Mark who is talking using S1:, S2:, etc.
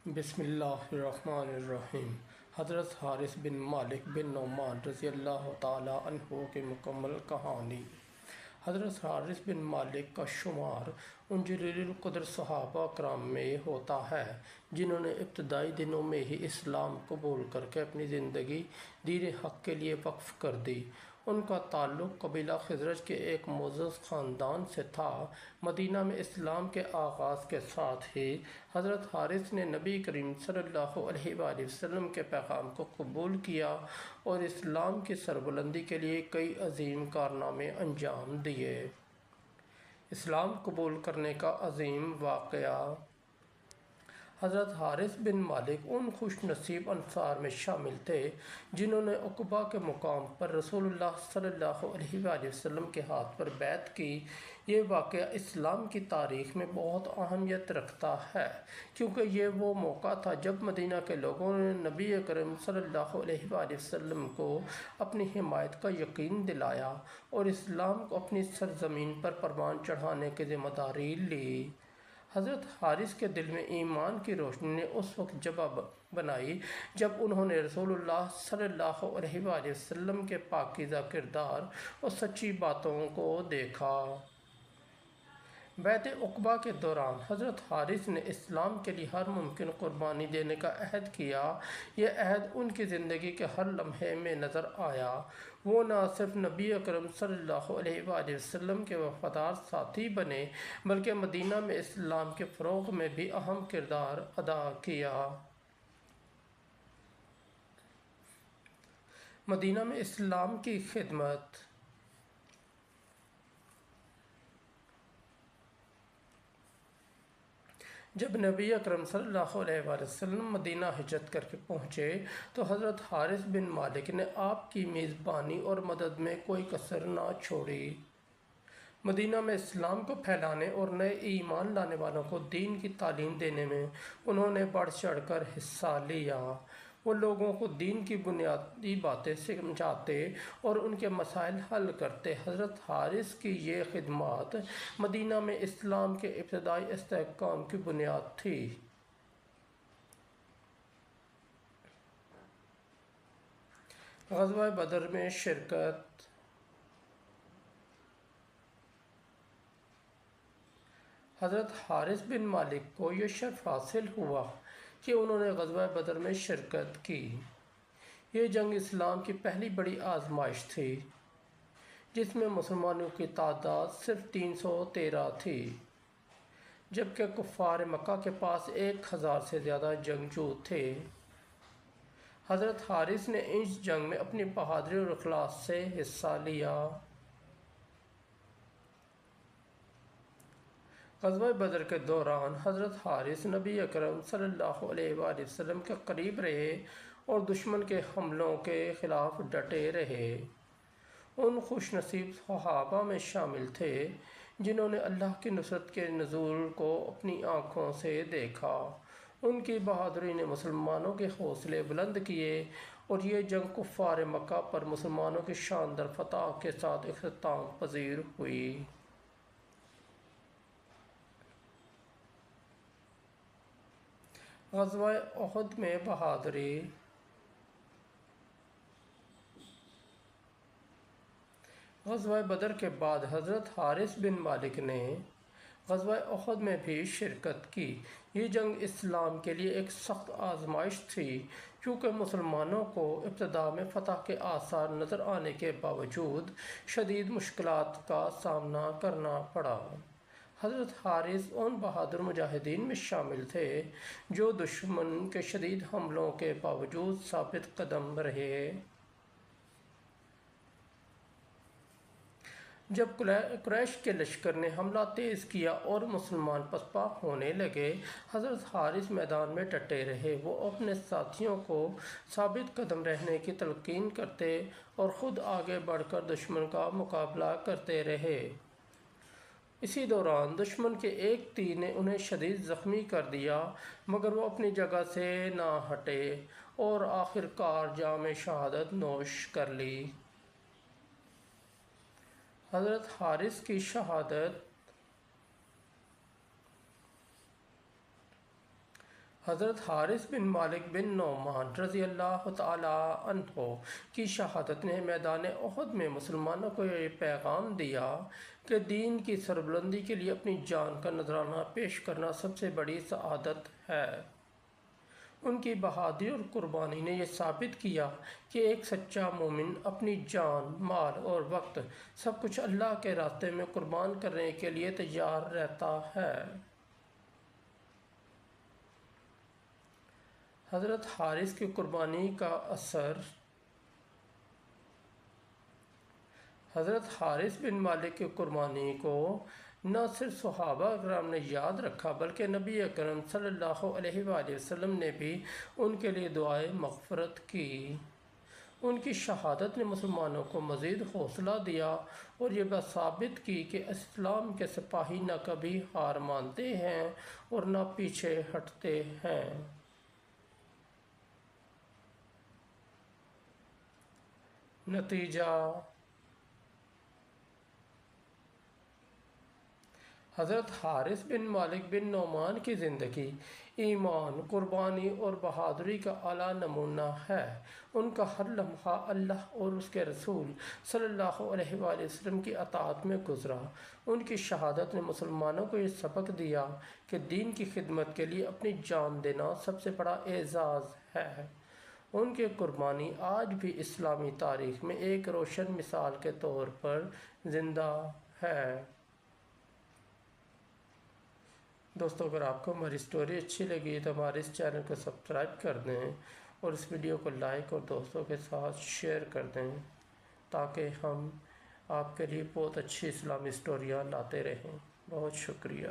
S1: بسم اللہ الرحمن الرحیم۔ حضرت حارث بن مالک بن نعمان رضی اللہ تعالیٰ عنہ کی مکمل کہانی۔ حضرت حارث بن مالک کا شمار ان جلیل القدر صحابہ کرام میں ہوتا ہے جنہوں نے ابتدائی دنوں میں ہی اسلام قبول کر کے اپنی زندگی دین حق کے لیے وقف کر دی۔ ان کا تعلق قبیلہ خزرج کے ایک معزز خاندان سے تھا۔ مدینہ میں اسلام کے آغاز کے ساتھ ہی حضرت حارث نے نبی کریم صلی اللہ علیہ وآلہ وسلم کے پیغام کو قبول کیا اور اسلام کی سربلندی کے لیے کئی عظیم کارنامے انجام دیے۔ اسلام قبول کرنے کا عظیم واقعہ۔ حضرت حارث بن مالک ان خوش نصیب انصار میں شامل تھے جنہوں نے عقبہ کے مقام پر رسول اللہ صلی اللہ علیہ وآلہ وسلم کے ہاتھ پر بیعت کی۔ یہ واقعہ اسلام کی تاریخ میں بہت اہمیت رکھتا ہے کیونکہ یہ وہ موقع تھا جب مدینہ کے لوگوں نے نبی کریم صلی اللہ علیہ وآلہ وسلم کو اپنی حمایت کا یقین دلایا اور اسلام کو اپنی سرزمین پر پروان چڑھانے کی ذمہ داری لی۔ حضرت حارث کے دل میں ایمان کی روشنی نے اس وقت جگہ بنائی جب انہوں نے رسول اللہ صلی اللہ علیہ وآلہ وسلم کے پاکیزہ کردار اور سچی باتوں کو دیکھا۔ بیعت عقبہ کے دوران حضرت حارث نے اسلام کے لیے ہر ممکن قربانی دینے کا عہد کیا۔ یہ عہد ان کی زندگی کے ہر لمحے میں نظر آیا۔ وہ نہ صرف نبی اکرم صلی اللہ علیہ وآلہ وسلم کے وفادار ساتھی بنے بلکہ مدینہ میں اسلام کے فروغ میں بھی اہم کردار ادا کیا۔ مدینہ میں اسلام کی خدمت۔ جب نبی اکرم صلی اللہ علیہ وآلہ وسلم مدینہ ہجرت کر کے پہنچے تو حضرت حارث بن مالک نے آپ کی میزبانی اور مدد میں کوئی کسر نہ چھوڑی۔ مدینہ میں اسلام کو پھیلانے اور نئے ایمان لانے والوں کو دین کی تعلیم دینے میں انہوں نے بڑھ چڑھ کر حصہ لیا۔ وہ لوگوں کو دین کی بنیادی باتیں سمجھاتے اور ان کے مسائل حل کرتے۔ حضرت حارث کی یہ خدمات مدینہ میں اسلام کے ابتدائی استحکام کی بنیاد تھی۔ غزوہ بدر میں شرکت۔ حضرت حارث بن مالک کو یہ شرف حاصل ہوا کہ انہوں نے غزوہ بدر میں شرکت کی۔ یہ جنگ اسلام کی پہلی بڑی آزمائش تھی جس میں مسلمانوں کی تعداد صرف 313 تھی جبکہ کفار مکہ کے پاس 1000 سے زیادہ جنگجو تھے۔ حضرت حارث نے اس جنگ میں اپنی بہادری اور اخلاص سے حصہ لیا۔ غزوہ بدر کے دوران حضرت حارث نبی اکرم صلی اللہ علیہ وآلہ وسلم کے قریب رہے اور دشمن کے حملوں کے خلاف ڈٹے رہے۔ ان خوش نصیب صحابہ میں شامل تھے جنہوں نے اللہ کی نصرت کے نزول کو اپنی آنکھوں سے دیکھا۔ ان کی بہادری نے مسلمانوں کے حوصلے بلند کیے اور یہ جنگ کفار مکہ پر مسلمانوں کی شاندار فتح کے ساتھ اختتام پذیر ہوئی۔ غزوہ احد میں بہادری۔ غزوہ بدر کے بعد حضرت حارث بن مالک نے غزوہ احد میں بھی شرکت کی۔ یہ جنگ اسلام کے لیے ایک سخت آزمائش تھی کیونکہ مسلمانوں کو ابتدا میں فتح کے آثار نظر آنے کے باوجود شدید مشکلات کا سامنا کرنا پڑا۔ حضرت حارث ان بہادر مجاہدین میں شامل تھے جو دشمن کے شدید حملوں کے باوجود ثابت قدم رہے۔ جب قریش کے لشکر نے حملہ تیز کیا اور مسلمان پسپا ہونے لگے، حضرت حارث میدان میں ڈٹے رہے۔ وہ اپنے ساتھیوں کو ثابت قدم رہنے کی تلقین کرتے اور خود آگے بڑھ کر دشمن کا مقابلہ کرتے رہے۔ اسی دوران دشمن کے ایک تیر نے انہیں شدید زخمی کر دیا مگر وہ اپنی جگہ سے نہ ہٹے اور آخر کار جام شہادت نوش کر لی۔ حضرت حارث کی شہادت۔ حضرت حارث بن مالک بن نعمان رضی اللہ تعالی عنہ کی شہادت نے میدان احد میں مسلمانوں کو یہ پیغام دیا کہ دین کی سربلندی کے لیے اپنی جان کا نذرانہ پیش کرنا سب سے بڑی سعادت ہے۔ ان کی بہادری اور قربانی نے یہ ثابت کیا کہ ایک سچا مومن اپنی جان، مال اور وقت سب کچھ اللہ کے راستے میں قربان کرنے کے لیے تیار رہتا ہے۔ حضرت حارث کی قربانی کا اثر۔ حضرت حارث بن مالک کی قربانی کو نہ صرف صحابہ اکرام نے یاد رکھا بلکہ نبی اکرم صلی اللہ علیہ وآلہ وسلم نے بھی ان کے لیے دعائے مغفرت کی۔ ان کی شہادت نے مسلمانوں کو مزید حوصلہ دیا اور یہ بات ثابت کی کہ اسلام کے سپاہی نہ کبھی ہار مانتے ہیں اور نہ پیچھے ہٹتے ہیں۔ نتیجہ: حضرت حارث بن مالک بن نعمان کی زندگی ایمان، قربانی اور بہادری کا اعلیٰ نمونہ ہے۔ ان کا ہر لمحہ اللہ اور اس کے رسول صلی اللہ علیہ وآلہ وسلم کی اطاعت میں گزرا۔ ان کی شہادت نے مسلمانوں کو یہ سبق دیا کہ دین کی خدمت کے لیے اپنی جان دینا سب سے بڑا اعزاز ہے۔ ان کی قربانی آج بھی اسلامی تاریخ میں ایک روشن مثال کے طور پر زندہ ہے۔ دوستو، اگر آپ کو ہماری سٹوری اچھی لگی تو ہمارے اس چینل کو سبسکرائب کر دیں اور اس ویڈیو کو لائک اور دوستوں کے ساتھ شیئر کر دیں تاکہ ہم آپ کے لیے بہت اچھی اسلامی سٹوریاں لاتے رہیں۔ بہت شکریہ۔